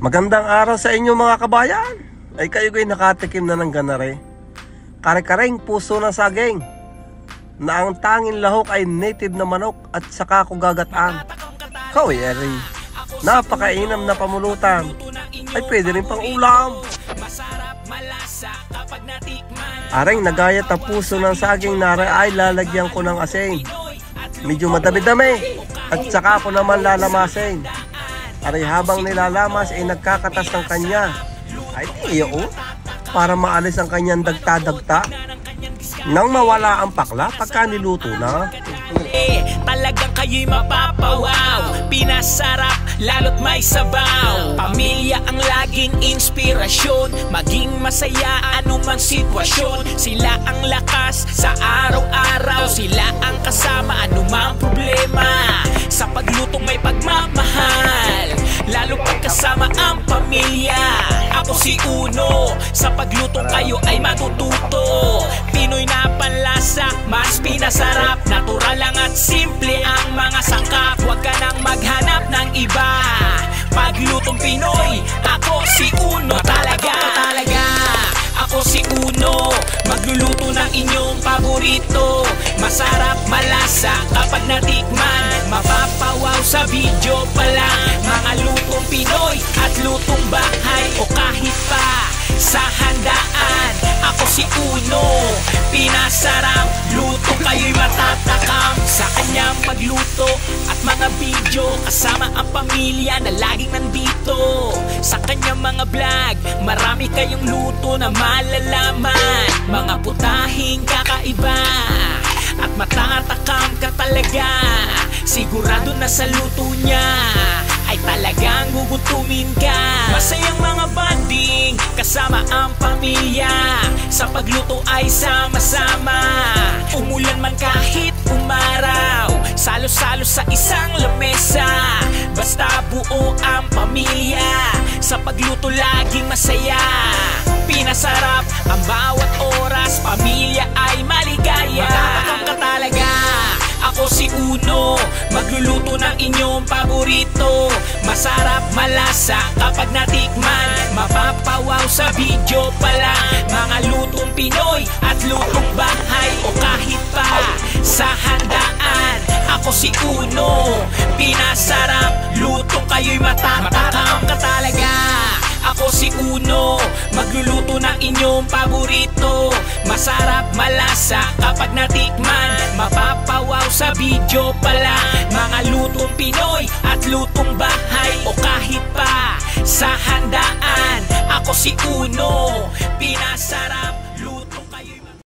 Magandang araw sa inyo mga kabayan. Ay kayo ko'y nakatikim na ng ganare, kare-kareng puso ng saging, na ang tanging lahok ay native na manok at saka kugagataan. Kawi eri, napakainam na pamulutan, ay pwede rin pang ulam. Aring nagayat na puso ng saging nare ay lalagyan ko ng asin. Medyo madami-dami at saka ko naman lalamasin. Aray habang nilalamas ay nagkakatas ng kanya. Ay tiyo, para maalis ang kanyang dagta-dagta. Nang mawala ang pakla pagka niluto na. Talagang kayo'y mapapawaw, pinasarap lalo't may sabaw. Pamilya ang laging inspirasyon, maging masaya anumang sitwasyon. Sila ang lakas sa araw-araw, sila ang kasama anumang problema. Sa paglutong may pagmamahal, lalo pagkasama ang pamilya. Ako si Uno, sa paglutong kayo ay matututo. Pinoy na panlasa, mas pinasarap. Natural lang at simple ang mga sangkap. Huwag ka nang maghanap ng iba. Paglutong Pinoy, ako si Uno talaga. Ako si Uno, magluluto ng inyong paborito. Masarap, malasa kapag natikman, mapapawaw sa video pa lang. Mga lutong Pinoy at lutong bahay o kahit pa sa handaan. Ako si Uno, pinasarap, luto kayo'y matatakam. Sa kanyang pagluto at mga video, kasama ang pamilya na laging nandito. Sa kanyang mga vlog, marami kayong luto na malalaman. Mga putahing kakaiba at matatakam ka talaga. Sigurado na sa luto niya ay talagang gugutumin ka. Masayang mga banding kasama ang pamilya, sa pagluto ay sama-sama. Umulan man kahit umaraw, salo-salo sa isang lamesa. Basta buo ang pamilya, sa pagluto laging masaya. Pinasarap ang bawat oras, pamilya ay maligaya. Matatakam ka talaga. Ako si Uno, magluluto ng inyong paborito. Masarap, malasa kapag natikman, mapapawaw sa video pa lang. Mga lutong Pinoy at lutong bahay o kahit pa sa handaan. Ako si Uno, pinasarap, lutong kayo'y matatakam ka talaga. Ako si Uno, magluluto ng inyong paborito. Masarap, malasa kapag natikman, mapapawaw sa video pa lang. Mga lutong Pinoy at lutong bahay o kahit pa sa handaan. Ako si Uno, pinasarap.